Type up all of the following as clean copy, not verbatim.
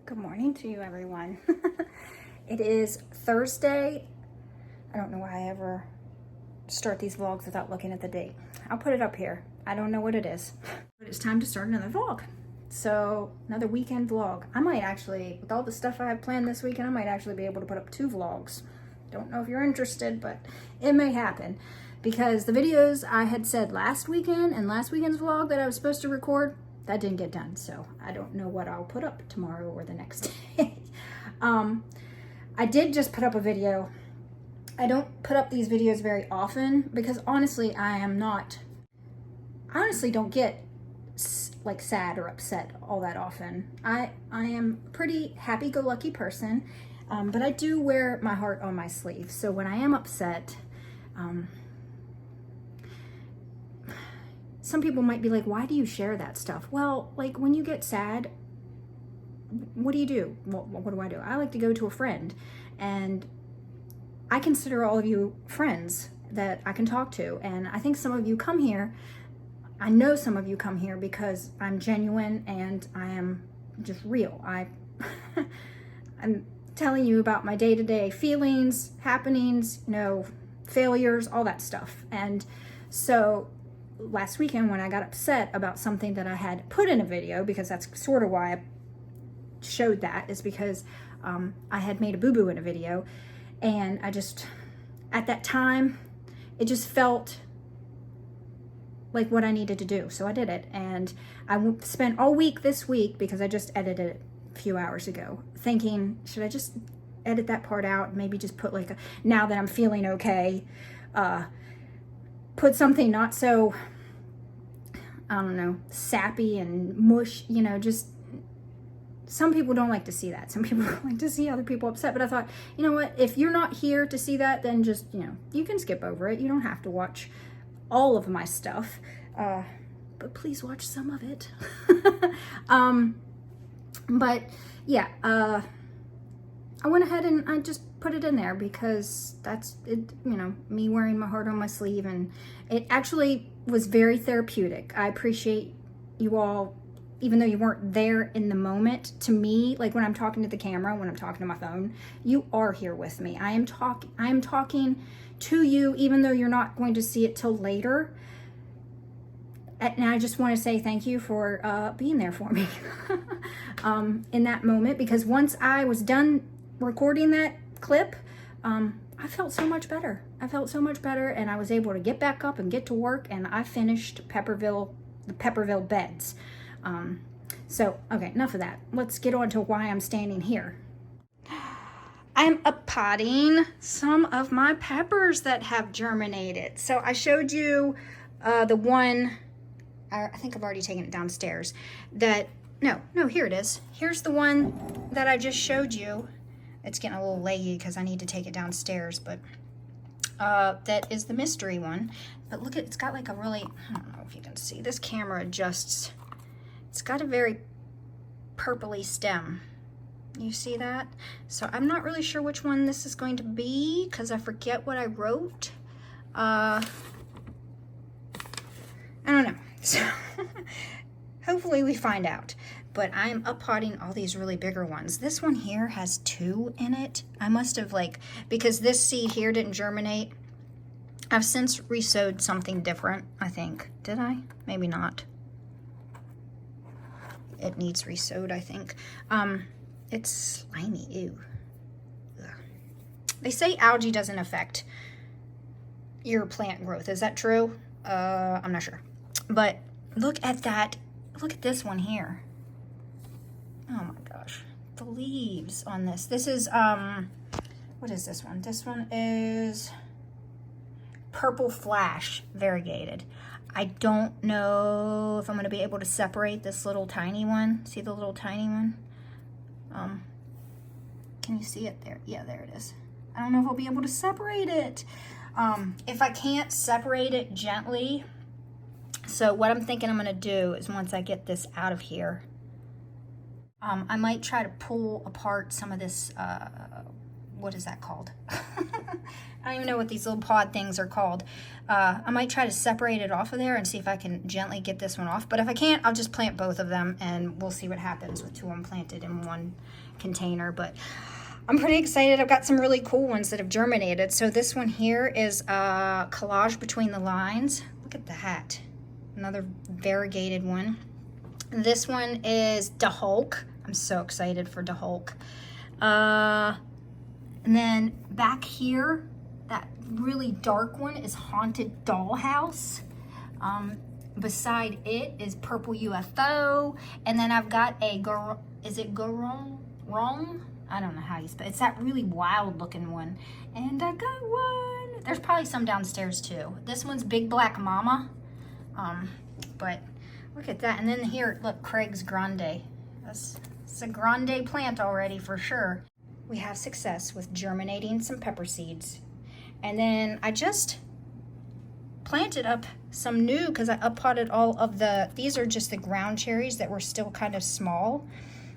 Good morning to you, everyone. It is Thursday. I don't know why I ever start these vlogs without looking at the date. I'll put it up here. I don't know what it is, but it's time to start another vlog. So another weekend vlog. I might actually, with all the stuff I have planned this weekend, I might actually be able to put up 2 vlogs. Don't know if you're interested, but it may happen because the videos I had said last weekend and last weekend's vlog that I was supposed to record, that didn't get done, so I don't know what I'll put up tomorrow or the next day. I did just put up a video. I don't put up these videos very often because honestly, I honestly don't get like sad or upset all that often. I am a pretty happy-go-lucky person, but I do wear my heart on my sleeve. So when I am upset, some people might be like, why do you share that stuff? Well, like when you get sad, what do? Well, what do? I like to go to a friend, and I consider all of you friends that I can talk to. And I think some of you come here, I know some of you come here because I'm genuine and I am just real. I'm telling you about my day-to-day feelings, happenings, failures, all that stuff. And so last weekend when I got upset about something that I had put in a video, because that's sort of why I showed that, is because I had made a boo-boo in a video, and I just, at that time, it just felt like what I needed to do. So I did it, and I spent all week this week, because I just edited it a few hours ago, thinking, should I just edit that part out, maybe just put like now that I'm feeling okay, put something not so, I don't know, sappy and mush, just, some people don't like to see that. Some people don't like to see other people upset, but I thought, you know what, if you're not here to see that, then just, you can skip over it. You don't have to watch all of my stuff, but please watch some of it. But yeah, I went ahead and I just put it in there because that's it, me wearing my heart on my sleeve, and it actually was very therapeutic. I appreciate you all, even though you weren't there in the moment. To me, like when I'm talking to the camera, when I'm talking to my phone, you are here with me. I am talking to you, even though you're not going to see it till later. And I just want to say thank you for being there for me in that moment, because once I was done recording that clip, I felt so much better. And I was able to get back up and get to work, and I finished the Pepperville beds. So, okay, enough of that. Let's get on to why I'm standing here. I'm uppotting some of my peppers that have germinated. So I showed you the one, I think I've already taken it downstairs, no, here it is. Here's the one that I just showed you. It's getting a little leggy because I need to take it downstairs, but that is the mystery one. But look, it's got like a really, I don't know if you can see, this camera adjusts. It's got a very purpley stem. You see that? So I'm not really sure which one this is going to be because I forget what I wrote. I don't know. So hopefully we find out. But I'm uppotting all these really bigger ones. This one here has 2 in it. I must have because this seed here didn't germinate. I've since resowed something different, I think. Did I? Maybe not. It needs resowed, I think. It's slimy, ew. Ugh. They say algae doesn't affect your plant growth. Is that true? I'm not sure. But look at that. Look at this one here. Oh my gosh. The leaves on this. This is, what is this one? This one is Purple Flash Variegated. I don't know if I'm going to be able to separate this little tiny one. See the little tiny one? Can you see it there? Yeah, there it is. I don't know if I'll be able to separate it. If I can't separate it gently, so what I'm thinking I'm going to do is once I get this out of here, I might try to pull apart some of this what is that called? I don't even know what these little pod things are called. I might try to separate it off of there and see if I can gently get this one off. But if I can't, I'll just plant both of them and we'll see what happens with 2 of them planted in one container. But I'm pretty excited. I've got some really cool ones that have germinated. So this one here is a collage between the lines. Look at that. Another variegated one. This one is Da Hulk. I'm so excited for Da Hulk. And then back here, that really dark one is Haunted Dollhouse. Beside it is Purple UFO. And then I've got a, is it Garong? I don't know how you spell it. It's that really wild looking one. And I got one. There's probably some downstairs too. This one's Big Black Mama. But look at that. And then here, look, Craig's Grande. It's a grande plant already for sure. We have success with germinating some pepper seeds. And then I just planted up some new, because I up-potted all of these are just the ground cherries that were still kind of small.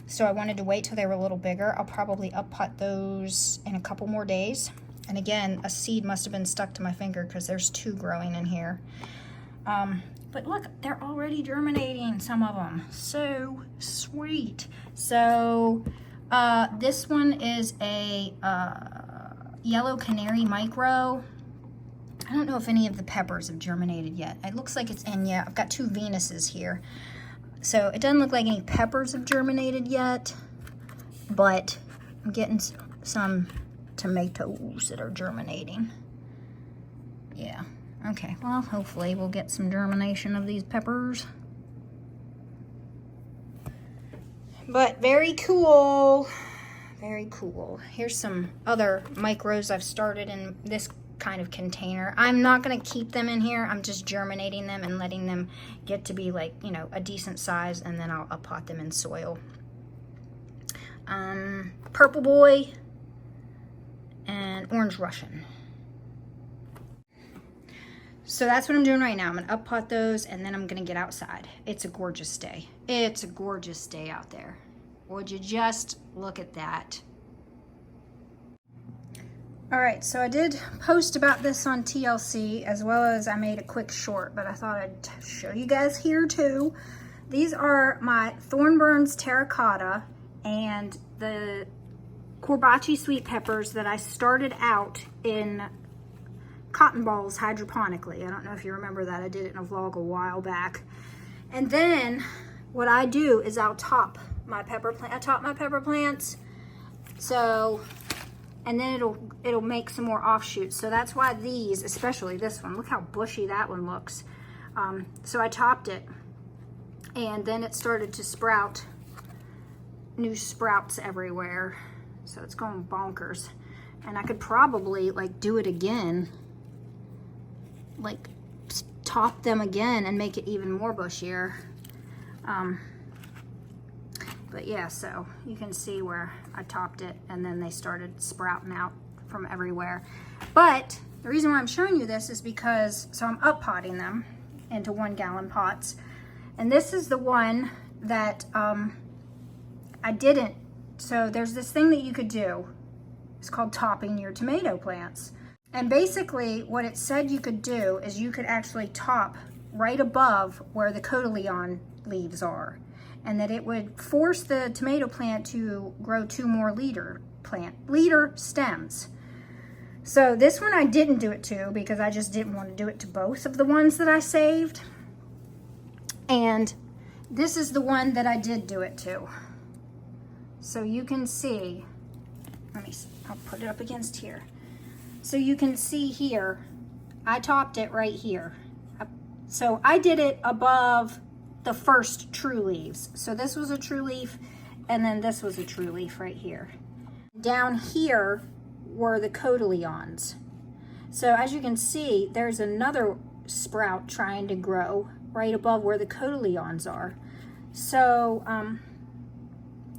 So I wanted to wait till they were a little bigger. I'll probably up-pot those in a couple more days. And again, a seed must have been stuck to my finger because there's 2 growing in here. But look, they're already germinating, some of them. So sweet. So this one is a Yellow Canary Micro. I don't know if any of the peppers have germinated yet. It looks like it's in, yeah, I've got 2 Venuses here. So it doesn't look like any peppers have germinated yet, but I'm getting some tomatoes that are germinating. Yeah, okay, well, hopefully we'll get some germination of these peppers. But very cool, very cool. Here's some other micros I've started in this kind of container. I'm not going to keep them in here. I'm just germinating them and letting them get to be like, you know, a decent size, and then I'll up-pot them in soil. Purple Boy and Orange Russian. So that's what I'm doing right now. I'm going to up-pot those, and then I'm going to get outside. It's a gorgeous day. It's a gorgeous day out there. Would you just look at that? All right, so I did post about this on TLC, as well as I made a quick short, but I thought I'd show you guys here too. These are my Thornburns Terracotta and the Corbaci sweet peppers that I started out in cotton balls hydroponically. I don't know if you remember that. I did it in a vlog a while back. And then what I do is I'll top my pepper plant. I top my pepper plants. So, and then it'll make some more offshoots. So that's why these, especially this one, look how bushy that one looks. So I topped it, and then it started to sprout new sprouts everywhere. So it's going bonkers. And I could probably like do it again, like top them again and make it even more bushier. But yeah, so you can see where I topped it and then they started sprouting out from everywhere. But the reason why I'm showing you this is because, so I'm up potting them into 1 gallon pots. And this is the one that I didn't. So there's this thing that you could do. It's called topping your tomato plants. And basically what it said you could do is you could actually top right above where the cotyledon leaves are, and that it would force the tomato plant to grow 2 more leader stems. So this one I didn't do it to because I just didn't want to do it to both of the ones that I saved. And this is the one that I did do it to. So you can see, I'll put it up against here. So you can see here, I topped it right here. So I did it above the first true leaves. So this was a true leaf, and then this was a true leaf right here. Down here were the cotyledons. So as you can see, there's another sprout trying to grow right above where the cotyledons are. So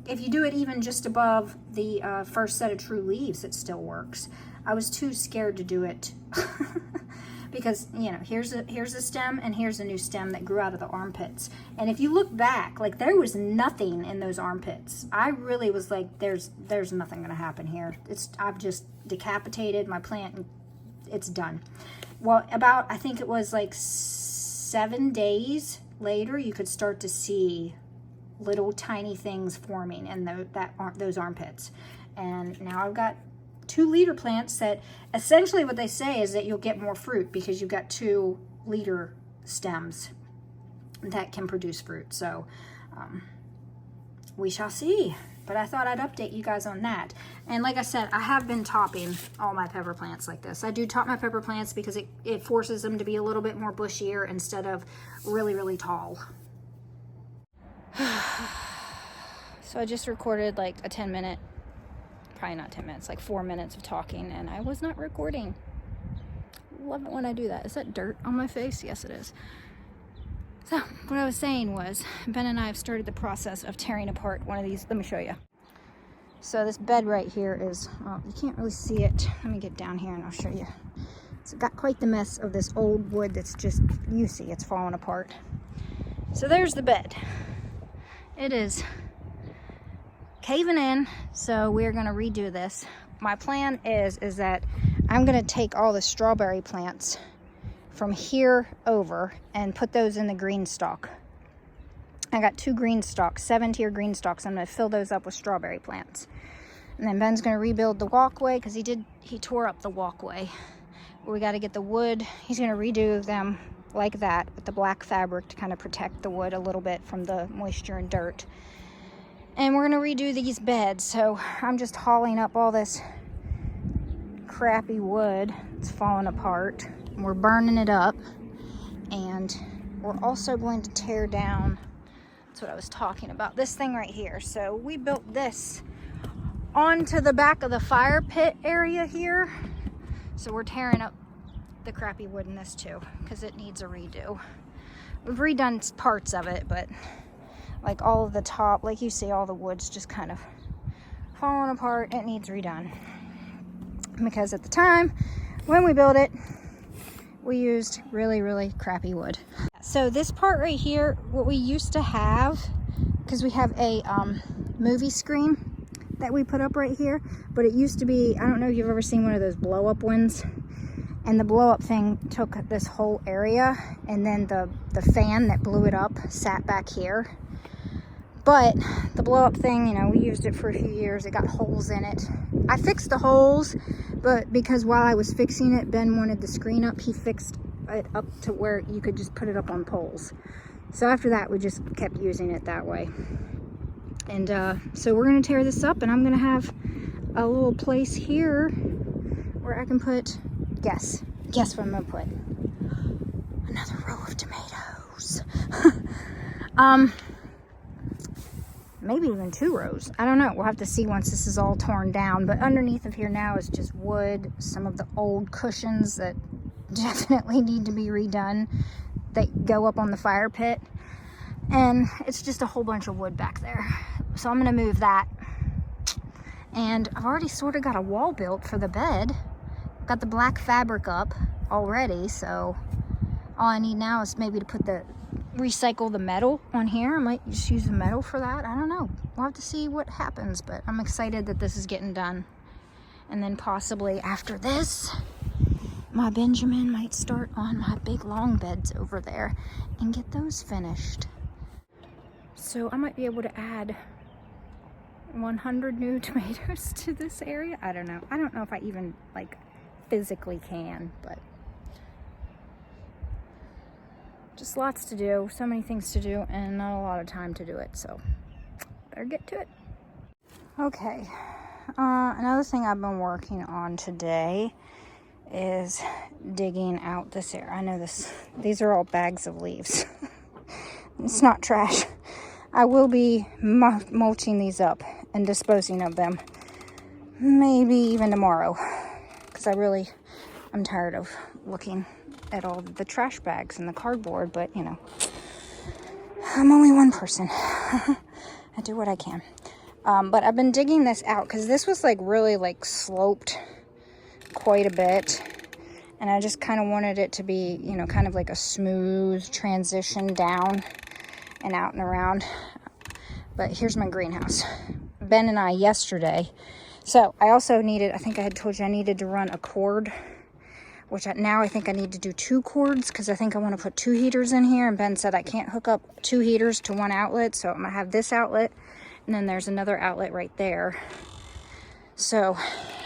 if you do it even just above the first set of true leaves, it still works. I was too scared to do it because, you know, here's a stem and here's a new stem that grew out of the armpits. And if you look back, like, there was nothing in those armpits. I really was like, there's nothing going to happen here. I've just decapitated my plant and it's done. Well, about, I think it was like 7 days later, you could start to see little tiny things forming in those armpits. And now I've got 2 leader plants that essentially what they say is that you'll get more fruit because you've got 2 leader stems that can produce fruit. So we shall see. But I thought I'd update you guys on that. And like I said, I have been topping all my pepper plants like this. I do top my pepper plants because it forces them to be a little bit more bushier instead of really, really tall. So I just recorded like a 10-minute, probably not 10 minutes, like 4 minutes of talking, and I was not recording. Love it when I do that. Is that dirt on my face? Yes, it is. So what I was saying was, Ben and I have started the process of tearing apart one of these. Let me show you. So this bed right here is, well, you can't really see it. Let me get down here and I'll show you. It's got quite the mess of this old wood that's just, you see, it's falling apart. So there's the bed. It is caving in, so we're going to redo this. My plan is that I'm going to take all the strawberry plants from here over and put those in the green stalk. I got 2 green stalks, 7-tier green stalks. I'm going to fill those up with strawberry plants. And then Ben's going to rebuild the walkway because he tore up the walkway. We got to get the wood. He's going to redo them like that with the black fabric to kind of protect the wood a little bit from the moisture and dirt. And we're going to redo these beds. So I'm just hauling up all this crappy wood. It's falling apart. We're burning it up. And we're also going to tear down, that's what I was talking about, this thing right here. So we built this onto the back of the fire pit area here. So we're tearing up the crappy wood in this too, because it needs a redo. We've redone parts of it, but like all of the top, like you see, all the wood's just kind of falling apart. It needs redone. Because at the time when we built it, we used really, really crappy wood. So this part right here, what we used to have, because we have a movie screen that we put up right here, but it used to be, I don't know if you've ever seen one of those blow up ones. And the blow up thing took this whole area, and then the fan that blew it up sat back here. But the blow up thing, you know, we used it for a few years. It got holes in it. I fixed the holes, but because while I was fixing it, Ben wanted the screen up, he fixed it up to where you could just put it up on poles. So after that, we just kept using it that way. And so we're gonna tear this up, and I'm gonna have a little place here where I can put, guess what I'm gonna put? Another row of tomatoes. Maybe even 2 rows. I don't know. We'll have to see once this is all torn down. But underneath of here now is just wood, some of the old cushions that definitely need to be redone. They go up on the fire pit. And it's just a whole bunch of wood back there. So I'm going to move that. And I've already sort of got a wall built for the bed. Got the black fabric up already, so all I need now is maybe to recycle the metal on here. I might just use the metal for that. I don't know. We'll have to see what happens, but I'm excited that this is getting done. And then possibly after this, my Benjamin might start on my big long beds over there and get those finished. So I might be able to add 100 new tomatoes to this area. I don't know. I don't know if I even like physically can, but just lots to do, so many things to do, and not a lot of time to do it, so better get to it. Okay, another thing I've been working on today is digging out this area. I know these are all bags of leaves. It's not trash. I will be mulching these up and disposing of them maybe even tomorrow, because I'm tired of looking at all the trash bags and the cardboard, but you know, I'm only one person. I do what I can. But I've been digging this out because this was like really like sloped quite a bit, And I just kind of wanted it to be, you know, kind of like a smooth transition down and out and around. But here's my greenhouse. Ben and I yesterday. So I also needed, I think I had told you I needed to run a cord, which now I think I need to do 2 cords because I think I want to put 2 heaters in here. And Ben said I can't hook up 2 heaters to one outlet. So I'm going to have this outlet and then there's another outlet right there. So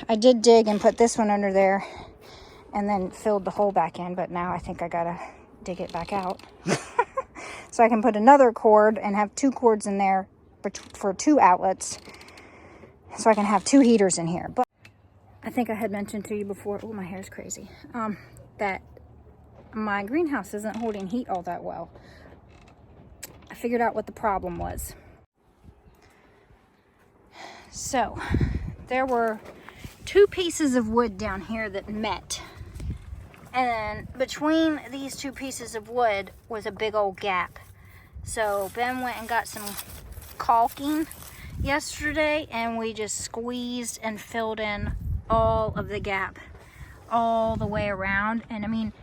I did dig and put this one under there and then filled the hole back in. But now I think I got to dig it back out. So I can put another cord and have 2 cords in there for 2 outlets. So I can have 2 heaters in here. But I think I had mentioned to you before, oh, my hair's crazy, that my greenhouse isn't holding heat all that well. I figured out what the problem was. So there were 2 pieces of wood down here that met. And between these 2 pieces of wood was a big old gap. So Ben went and got some caulking yesterday and we just squeezed and filled in all of the gap all the way around. And I mean,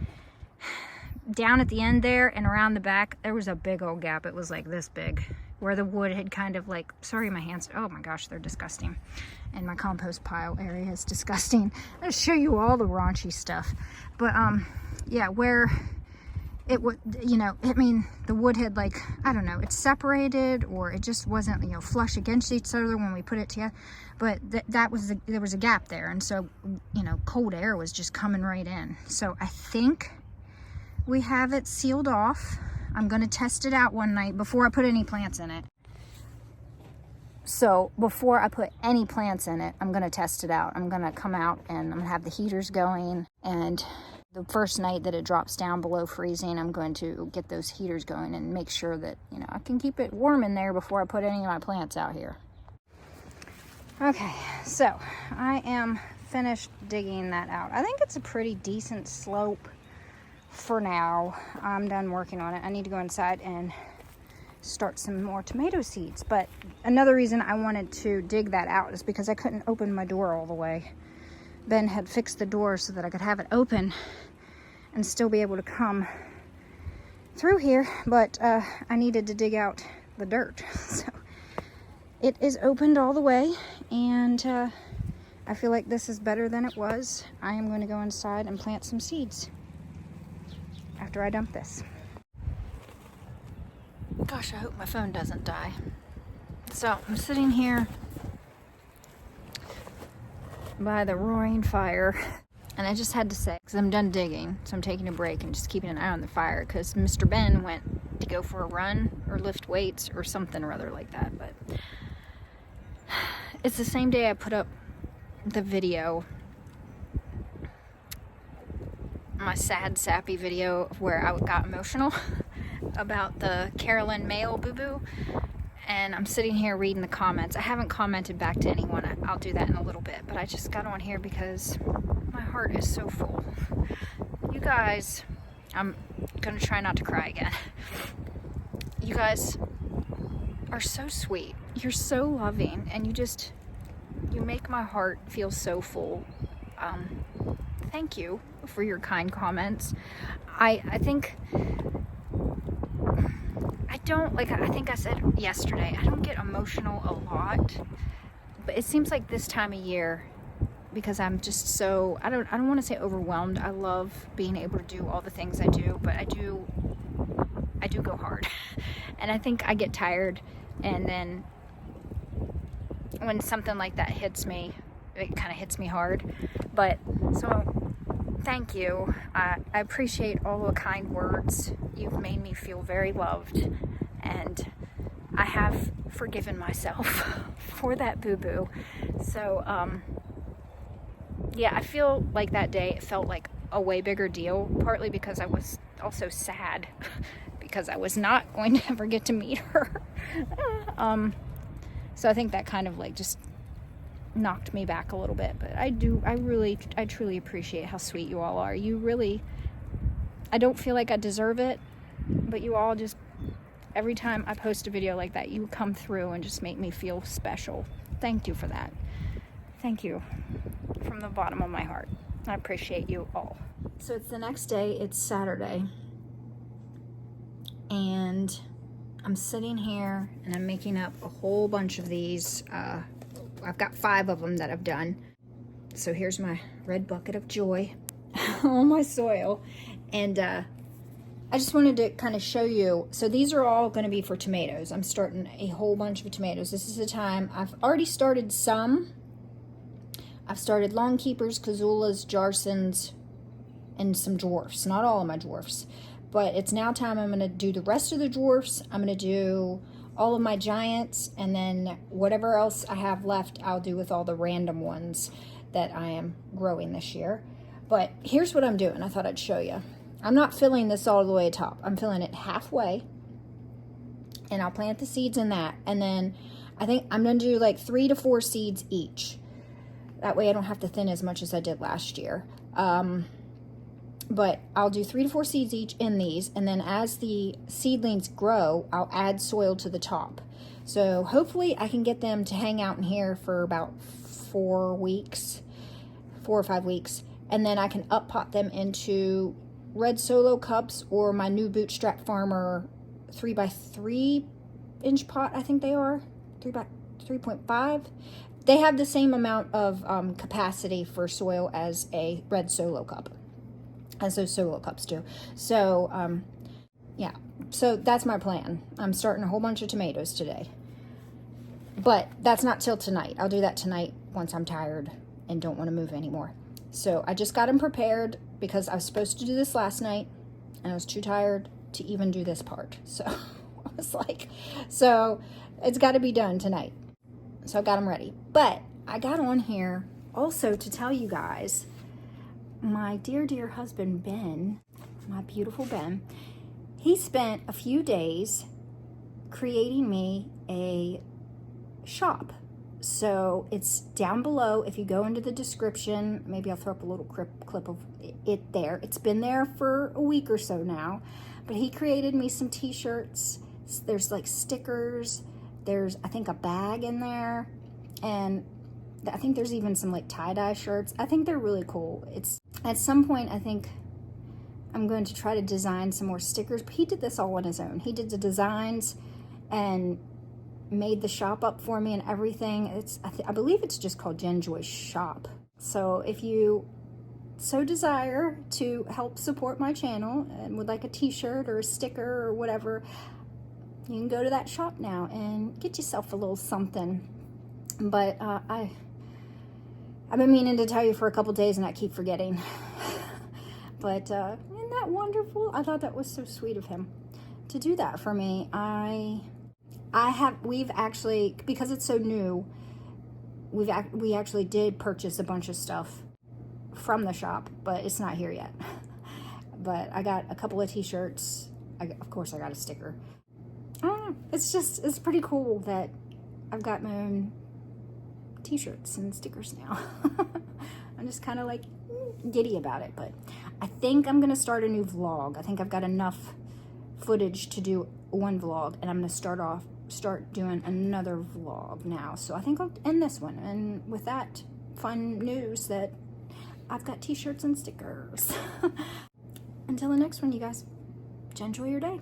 down at the end there and around the back, there was a big old gap. It was like this big where the wood had kind of like, sorry, my hands, oh my gosh, they're disgusting. And my compost pile area is disgusting. I'll show you all the raunchy stuff. But yeah, where it would, you know, I mean, the wood had like, I don't know, it's separated or it just wasn't, you know, flush against each other when we put it together. But there was a gap there. And so, you know, cold air was just coming right in. So I think we have it sealed off. I'm going to test it out one night before I put any plants in it. So before I put any plants in it, I'm going to test it out. I'm going to come out and I'm going to have the heaters going. And the first night that it drops down below freezing, I'm going to get those heaters going and make sure that, you know, I can keep it warm in there before I put any of my plants out here. Okay, so I am finished digging that out. I think it's a pretty decent slope for now. I'm done working on it. I need to go inside and start some more tomato seeds. But another reason I wanted to dig that out is because I couldn't open my door all the way. Ben had fixed the door so that I could have it open and still be able to come through here, but I needed to dig out the dirt. So it is opened all the way, and I feel like this is better than it was. I am going to go inside and plant some seeds after I dump this. Gosh, I hope my phone doesn't die. So I'm sitting here by the roaring fire, and I just had to say, because I'm done digging, so I'm taking a break and just keeping an eye on the fire, because Mr. Ben went to go for a run or lift weights or something or other like that. But it's the same day I put up the video, my sad, sappy video where I got emotional about the Carolyn Mail boo-boo. And I'm sitting here reading the comments. I haven't commented back to anyone. I'll do that in a little bit. But I just got on here because my heart is so full. You guys, I'm going to try not to cry again. You guys are so sweet. You're so loving. And you make my heart feel so full. Thank you for your kind comments. I think... I think I said yesterday, I don't get emotional a lot, but it seems like this time of year, because I'm just so, I don't want to say overwhelmed. I love being able to do all the things I do, but I do go hard. And I think I get tired, and then when something like that hits me, it kind of hits me hard. But so thank you. I appreciate all the kind words. You've made me feel very loved, and I have forgiven myself for that boo-boo. So, yeah, I feel like that day it felt like a way bigger deal, partly because I was also sad because I was not going to ever get to meet her. So I think that kind of like just knocked me back a little bit. But I truly appreciate how sweet you all are. You really, I don't feel like I deserve it, but you all just, every time I post a video like that, you come through and just make me feel special. Thank you for that. Thank you from the bottom of my heart. I appreciate you all. So it's the next day, it's Saturday, and I'm sitting here and I'm making up a whole bunch of these. I've got 5 of them that I've done. So here's my red bucket of joy on my soil. And I just wanted to kind of show you. So these are all going to be for tomatoes. I'm starting a whole bunch of tomatoes. This is the time. I've already started some. I've started lawn keepers, cazulas, jarsons, and some dwarfs. Not all of my dwarfs. But it's now time. I'm going to do the rest of the dwarfs. I'm going to do all of my giants. And then whatever else I have left, I'll do with all the random ones that I am growing this year. But here's what I'm doing. I thought I'd show you. I'm not filling this all the way top. I'm filling it halfway. And I'll plant the seeds in that. And then I think I'm going to do like 3 to 4 seeds each. That way I don't have to thin as much as I did last year. But I'll do 3 to 4 seeds each in these. And then as the seedlings grow, I'll add soil to the top. So hopefully I can get them to hang out in here for about 4 weeks. 4 or 5 weeks. And then I can up pot them into red solo cups or my new Bootstrap Farmer 3x3 inch pot, I think they are. 3.5. They have the same amount of capacity for soil as a red solo cup, as those solo cups do. So, yeah. So that's my plan. I'm starting a whole bunch of tomatoes today. But that's not till tonight. I'll do that tonight once I'm tired and don't want to move anymore. So I just got them prepared because I was supposed to do this last night and I was too tired to even do this part. So I was like, so it's got to be done tonight. So I got them ready. But I got on here also to tell you guys, my dear, dear husband, Ben, my beautiful Ben, he spent a few days creating me a shop. So it's down below. If you go into the description, maybe I'll throw up a little clip of it there. It's been there for a week or so now, but he created me some t-shirts. There's like stickers. There's, I think, a bag in there. And I think there's even some like tie-dye shirts. I think they're really cool. It's at some point, I think I'm going to try to design some more stickers, but he did this all on his own. He did the designs and made the shop up for me and everything. It's I believe it's just called Jen Joy's Shop. So if you so desire to help support my channel and would like a t-shirt or a sticker or whatever, you can go to that shop now and get yourself a little something. But I've been meaning to tell you for a couple days and I keep forgetting. But isn't that wonderful? I thought that was so sweet of him to do that for me. We've actually, because it's so new, we actually did purchase a bunch of stuff from the shop, but it's not here yet. But I got a couple of t-shirts. Of course I got a sticker. I don't know. It's pretty cool that I've got my own t-shirts and stickers now. I'm just kind of like giddy about it, but I think I'm going to start a new vlog. I think I've got enough footage to do one vlog, and I'm going to start doing another vlog now. So I think I'll end this one, and with that fun news that I've got t-shirts and stickers. Until the next one, you guys, enjoy your day.